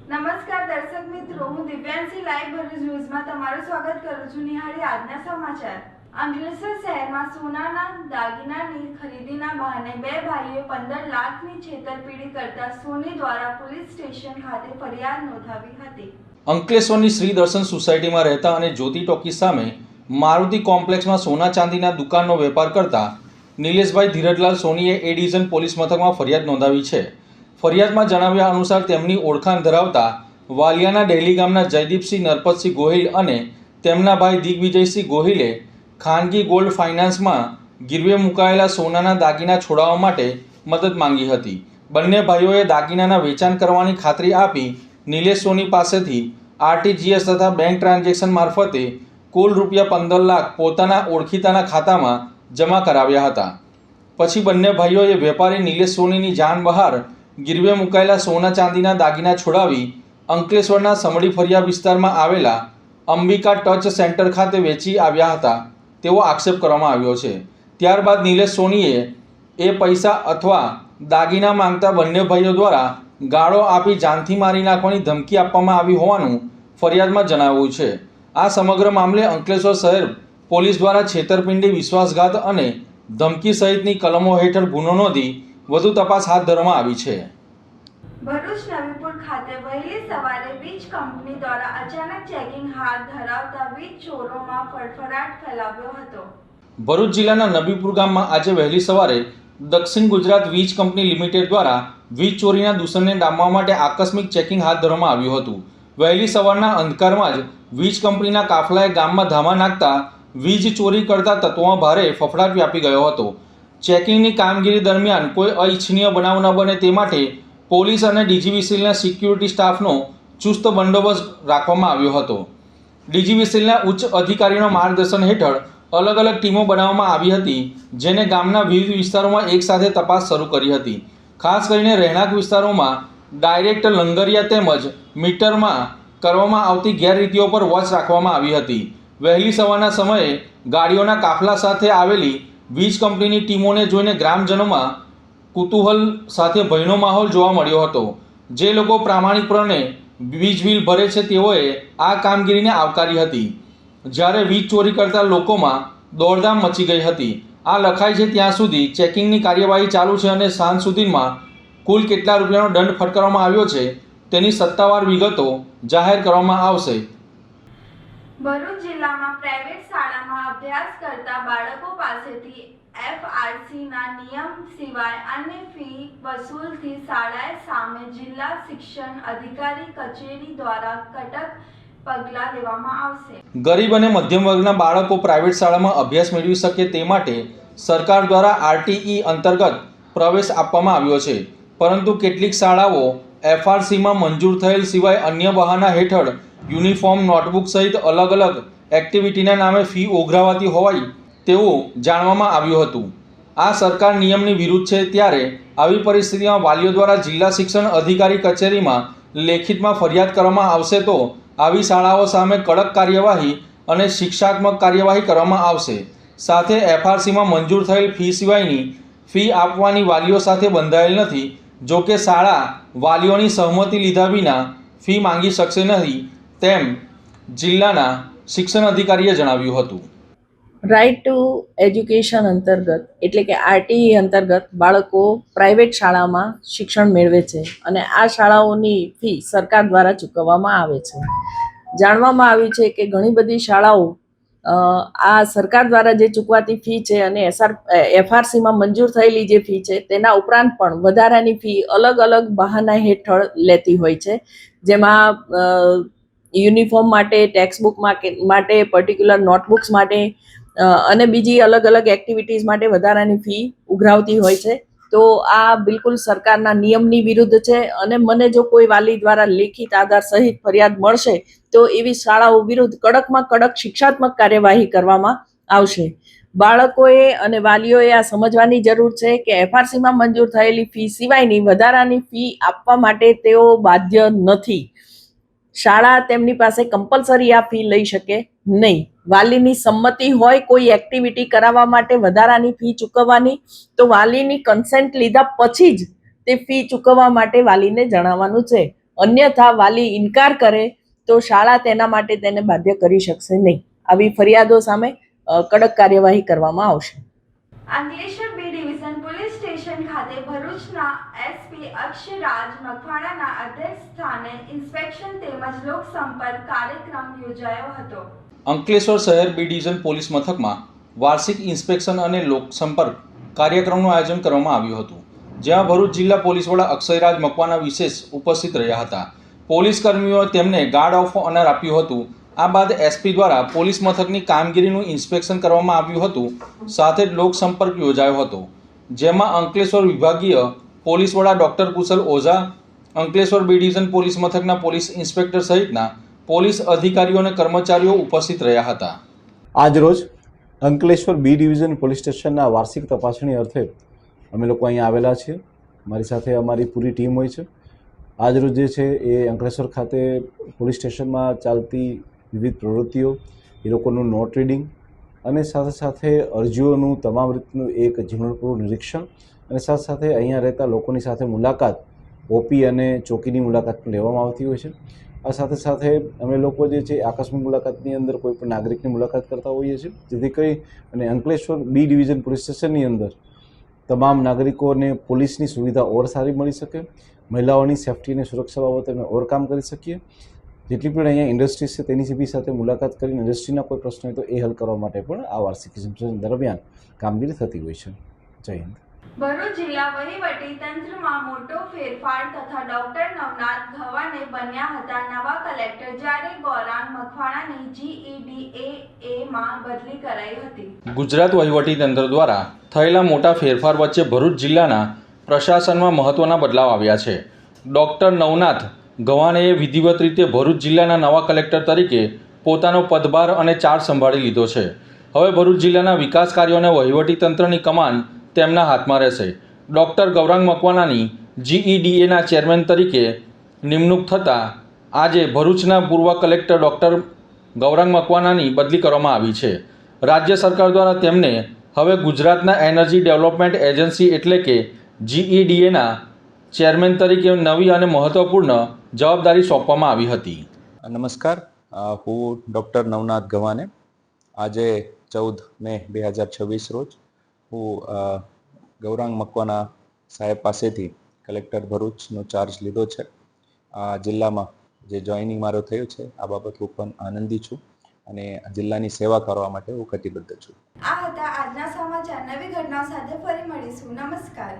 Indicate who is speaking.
Speaker 1: નમસ્કાર દર્શક મિત્રો, હું દિવ્યાંશી લાઈવ ભરૂચ ન્યૂઝમાં તમારું સ્વાગત કરું છું. નિહાળી આજના સમાચાર. અંકલેશ્વર શહેરમાં સોનાના દાગીનાની ખરીદીના બહાને બે ભાઈઓ 15 લાખની છેતરપિંડી કરતા સોની દ્વારા પોલીસ સ્ટેશન ખાતે ફરિયાદ નોંધાવી હતી.
Speaker 2: અંકલેશ્વરની શ્રી દર્શન સોસાયટીમાં રહેતા અને જ્યોતિ ટોકી સામે મારુતિ કોમ્પ્લેક્સમાં સોના ચાંદીના દુકાનનો વેપાર કરતા નિલેશભાઈ ધીરજલાલ સોનીએ એ ડિવિઝન પોલીસ મથકમાં ફરિયાદ નોંધાવી છે. ફરિયાદમાં જણાવ્યા અનુસાર તેમની ઓળખાણ ધરાવતા વાલિયાના ડેલી ગામના જયદીપસિંહ નરપતસિંહ ગોહિલ અને તેમના ભાઈ દિગ્વિજયસિંહ ગોહિલે ખાનગી ગોલ્ડ ફાઇનાન્સમાં ગીરવે મુકાયેલા સોનાના દાગીના છોડાવવા માટે મદદ માંગી હતી. બંને ભાઈઓએ દાગીનાના વેચાણ કરવાની ખાતરી આપી નિલેશ સોની પાસેથી આરટીજીએસ તથા બેંક ટ્રાન્ઝેક્શન મારફતે કુલ ₹15 લાખ પોતાના ઓળખીતાના ખાતામાં જમા કરાવ્યા હતા. પછી બંને ભાઈઓએ વેપારી નિલેશ સોનીની જાણ બહાર ગીરવે મુકાયેલા સોના ચાંદીના દાગીના છોડાવી અંકલેશ્વરના સમડી ફળિયા વિસ્તારમાં આવેલા અંબિકા ટચ સેન્ટર ખાતે વેચી આવ્યા હતા તેવો આક્ષેપ કરવામાં આવ્યો છે. ત્યારબાદ નિલેશ સોનીએ એ પૈસા અથવા દાગીના માંગતા બંને ભાઈઓ દ્વારા ગાળો આપી જાનથી મારી નાખવાની ધમકી આપવામાં આવી હોવાનું ફરિયાદમાં જણાવ્યું છે. આ સમગ્ર મામલે અંકલેશ્વર શહેર પોલીસ દ્વારા છેતરપિંડી, વિશ્વાસઘાત અને ધમકી સહિતની કલમો હેઠળ ગુનો નોંધી વધુ તપાસ હાથ ધરવામાં આવી છે.
Speaker 1: ભરૂચ નવીપુર ખાતે વહેલી સવારે વીજ કંપની દ્વારા અચાનક ચેકિંગ હાથ ધરાવતા વીજ ચોરોમાં ફફડાટ ફેલાવ્યો હતો.
Speaker 2: ભરૂચ જિલ્લાના નબીપુર ગામમાં આજે વહેલી સવારે દક્ષિણ ગુજરાત વીજ કંપની લિમિટેડ દ્વારા વીજ ચોરીના દૂષણને ડામવા માટે આકસ્મિક ચેકિંગ હાથ ધરવામાં આવ્યું હતું. વહેલી સવારના અંધકારમાં જ વીજ કંપનીના કાફલાએ ગામમાં ધામા નાખતા વીજ ચોરી કરતા તત્વોમાં ભારે ફફડાટ વ્યાપી ગયો હતો. ચેકિંગની કામગીરી દરમિયાન કોઈ અનિચ્છનીય બનાવ ન બને તે માટે પોલીસ અને ડીજીવીસીએલના સિક્યુરિટી સ્ટાફનો ચુસ્ત બંદોબસ્ત રાખવામાં આવ્યો હતો. ડીજીવીસીએલના ઉચ્ચ અધિકારીઓના માર્ગદર્શન હેઠળ અલગ અલગ ટીમો બનાવવામાં આવી હતી, જેને ગામના વિવિધ વિસ્તારોમાં એકસાથે તપાસ શરૂ કરી હતી. ખાસ કરીને રહેણાંક વિસ્તારોમાં ડાયરેક્ટ લંગરિયા તેમજ મીટરમાં કરવામાં આવતી ગેરરીતિઓ પર વોચ રાખવામાં આવી હતી. વહેલી સવારના સમયે ગાડીઓના કાફલા સાથે આવેલી વીજ કંપનીની ટીમોને જોઈને ગ્રામજનોમાં કુતૂહલ સાથે ભયનો માહોલ જોવા મળ્યો હતો. જે લોકો પ્રામાણિકપણે વીજ બિલ ભરે છે તેઓએ આ કામગીરીને આવકારી હતી, જ્યારે વીજ ચોરી કરતા લોકોમાં દોડધામ મચી ગઈ હતી. આ લખાય છે ત્યાં સુધી ચેકિંગની કાર્યવાહી ચાલુ છે અને સાંજ સુધીમાં કુલ કેટલા રૂપિયાનો દંડ ફટકારવામાં આવ્યો છે તેની સત્તાવાર વિગતો જાહેર કરવામાં આવશે.
Speaker 1: ભરૂચ જિલ્લામાં પ્રાઇવેટ શાળામાં અભ્યાસ કરતા બાળકો પાસેથી એફઆરસીના નિયમ સિવાય અન્ય ફી વસૂલથી શાળા સામે જિલ્લા શિક્ષણ અધિકારી કચેરી દ્વારા કડક પગલાં લેવામાં આવશે.
Speaker 2: ગરીબ અને મધ્યમ વર્ગના બાળકો પ્રાઇવેટ શાળામાં અભ્યાસ મેળવી શકે તે માટે સરકાર દ્વારા આરટીઈ અંતર્ગત પ્રવેશ આપવામાં આવ્યો છે, પરંતુ કેટલીક શાળાઓ એફઆરસીમાં મંજૂર થયેલ સિવાય અન્ય બહાના હેઠળ યુનિફોર્મ, નોટબુક સહિત અલગ અલગ એક્ટિવિટીના નામે ફી ઉઘરાવાતી હોવાય તેવું જાણવામાં આવ્યું હતું. આ સરકાર નિયમની વિરુદ્ધ છે, ત્યારે આવી પરિસ્થિતિમાં વાલીઓ દ્વારા જિલ્લા શિક્ષણ અધિકારી કચેરીમાં લેખિતમાં ફરિયાદ કરવામાં આવશે તો આવી શાળાઓ સામે કડક કાર્યવાહી અને શિક્ષાત્મક કાર્યવાહી કરવામાં આવશે. સાથે એફઆરસીમાં મંજૂર થયેલ ફી સિવાયની ફી આપવાની વાલીઓ સાથે બંધાયેલ નથી. જો કે શાળા વાલીઓની સહમતિ લીધા વિના ફી માંગી શકશે નહીં તેમ જિલ્લાના શિક્ષણ અધિકારીએ જણાવ્યું હતું.
Speaker 3: રાઇટ ટુ એજ્યુકેશન અંતર્ગત એટલે કે આરટીઈ અંતર્ગત બાળકો પ્રાઇવેટ શાળામાં શિક્ષણ મેળવે છે અને આ શાળાઓની ફી સરકાર દ્વારા ચૂકવવામાં આવે છે. જાણવામાં આવ્યું છે કે ઘણી બધી શાળાઓ આ સરકાર દ્વારા જે ચૂકવાતી ફી છે અને એફઆરસીમાં મંજૂર થયેલી જે ફી છે તેના ઉપરાંત પણ વધારાની ફી અલગ અલગ બહાના હેઠળ લેતી હોય છે, જેમાં યુનિફોર્મ માટે, ટેક્સ્ટબુક માટે, પર્ટિક્યુલર નોટબુક્સ માટે અને બીજી અલગ અલગ એક્ટિવિટીઝ માટે વધારાની ફી ઉઘરાવતી હોય છે. તો આ બિલકુલ સરકારના નિયમની વિરુદ્ધ છે અને મને જો કોઈ વાલી દ્વારા લેખિત આધાર સહિત ફરિયાદ મળશે તો એવી શાળાઓ વિરુદ્ધ કડકમાં કડક શિક્ષાત્મક કાર્યવાહી કરવામાં આવશે. બાળકોએ અને વાલીઓએ આ સમજવાની જરૂર છે કે એફઆરસીમાં મંજૂર થયેલી ફી સિવાયની વધારાની ફી આપવા માટે તેઓ બાધ્ય નથી. શાળા તેમની પાસે કમ્પલસરી આ ફી લઈ શકે નહીં. વાલીની સંમતિ હોય કોઈ એક્ટિવિટી કરાવવા માટે વધારાની ફી ચૂકવવાની તો વાલીની કન્સેન્ટ લીધા પછી જ તે ફી ચૂકવવા માટે વાલીને જણાવવાનું છે. અન્યથા વાલી ઇનકાર કરે તો શાળા તેના માટે તેને બાધ્ય કરી શકશે નહીં. આવી ફરિયાદો સામે કડક કાર્યવાહી કરવામાં આવશે.
Speaker 1: Ankleshwar B division police station ખાતે ભરૂચના એસપી અક્ષરાજ મકવાણાના અધ્યક્ષ સ્થાને ઇન્સ્પેક્શન તેમજ લોકસંપર્ક કાર્યક્રમ યોજાયો હતો.
Speaker 2: અંકલેશ્વર શહેર બી ડિવિઝન પોલીસ મથકમાં વાર્ષિક ઇન્સ્પેક્શન અને લોકસંપર્ક કાર્યક્રમનું આયોજન કરવામાં આવ્યું હતું, જ્યાં ભરૂચ જિલ્લા પોલીસ વડા અક્ષયરાજ મકવાણા વિશેષ ઉપસ્થિત રહ્યા હતા. પોલીસ કર્મીઓએ તેમને ગાર્ડ ઓફ ઓનર આપ્યું હતું. આ બાદ એસપી દ્વારા પોલીસ મથકની કામગીરીનું ઇન્સ્પેક્શન કરવામાં આવ્યું હતું. સાથે જ લોકસંપર્ક યોજાયો હતો, જેમાં અંકલેશ્વર વિભાગીય પોલીસ વડા doctor Kushal Ojha, Ankleshwar B division police મથકના પોલીસ ઇન્સ્પેક્ટર સહિતના પોલીસ અધિકારીઓ અને કર્મચારીઓ ઉપસ્થિત રહ્યા હતા.
Speaker 4: આજરોજ અંકલેશ્વર બી ડિવિઝન પોલીસ સ્ટેશનના વાર્ષિક તપાસણી અર્થે અમે લોકો અહીંયા આવેલા છીએ. મારી સાથે અમારી પૂરી ટીમ હોય છે. આજરોજ જે છે એ અંકલેશ્વર ખાતે પોલીસ સ્ટેશનમાં ચાલતી વિવિધ પ્રવૃત્તિઓ, એ લોકોનું નોટ રીડિંગ અને સાથે સાથે અરજીઓનું તમામ રીતનું એક ઝીણવટપૂર્વક નિરીક્ષણ અને સાથે સાથે અહીંયા રહેતા લોકોની સાથે મુલાકાત, ઓપી અને ચોકીની મુલાકાત પણ લેવામાં આવતી હોય છે. આ સાથે સાથે અમે લોકો જે છે આકસ્મિક મુલાકાતની અંદર કોઈ પણ નાગરિકની મુલાકાત કરતા હોઈએ છીએ, જેથી કરી અને અંકલેશ્વર બી ડિવિઝન પોલીસ સ્ટેશનની અંદર તમામ નાગરિકોને પોલીસની સુવિધા ઓર સારી મળી શકે, મહિલાઓની સેફ્ટી અને સુરક્ષા બાબતે અમે ઓર કામ કરી શકીએ. જેટલી પણ અહીંયા ઇન્ડસ્ટ્રીઝ છે તેની બી સાથે મુલાકાત કરીને ઇન્ડસ્ટ્રીના કોઈ પ્રશ્ન હોય તો એ હલ કરવા માટે પણ આ વાર્ષિક ઇન્સ્પેક્શન દરમિયાન કામગીરી થતી હોય છે. જય હિન્દ.
Speaker 1: ભરૂચ જિલ્લા વહીવટી તંત્રમાં મોટો ફેરફાર તથા ડોક્ટર નવનાથ ગવાને બન્યા હતા નવા કલેક્ટર, જ્યારે ગૌરાંગ મકવાણાની GEDA માં બદલી કરાઈ હતી.
Speaker 2: ગુજરાત વહીવટી તંત્ર દ્વારા થયેલા મોટા ફેરફાર વચ્ચે ભરૂચ જિલ્લાના પ્રશાસનમાં મહત્વના બદલાવ આવ્યા છે. ડૉક્ટર નવનાથ ગવાણેએ વિધિવત રીતે ભરૂચ જિલ્લાના નવા કલેક્ટર તરીકે પોતાનો પદભાર અને ચાર્જ સંભાળી લીધો છે. હવે ભરૂચ જિલ્લાના વિકાસ કાર્યો અને વહીવટી તંત્રની કમાન તેમના હાથમાં રહેશે. ડૉક્ટર ગૌરાંગ મકવાણાની GEDAના ચેરમેન તરીકે નિમણૂક થતાં આજે ભરૂચના પૂર્વ કલેક્ટર ડૉક્ટર ગૌરાંગ મકવાણાની બદલી કરવામાં આવી છે. રાજ્ય સરકાર દ્વારા તેમને હવે ગુજરાતના એનર્જી ડેવલપમેન્ટ એજન્સી એટલે કે GEDAના ચેરમેન તરીકે નવી અને મહત્વપૂર્ણ જવાબદારી સોંપવામાં આવી હતી.
Speaker 5: નમસ્કાર, હું ડૉક્ટર નવનાથ ગવાને આજે 14 મે 2026 રોજ હું ગૌરાંગ મકવાણા સાહેબ પાસેથી કલેક્ટર ભરૂચનો ચાર્જ લીધો છે. આ જિલ્લામાં જે જોઈનિંગ મારું થયું છે આ બાબત હું પણ આનંદી છું અને જિલ્લાની સેવા કરવા માટે હું કટિબદ્ધ છું.
Speaker 1: આ હતા આજના સમાચાર. નવી ઘટનાઓ સાથે ફરી મળીશું. નમસ્કાર.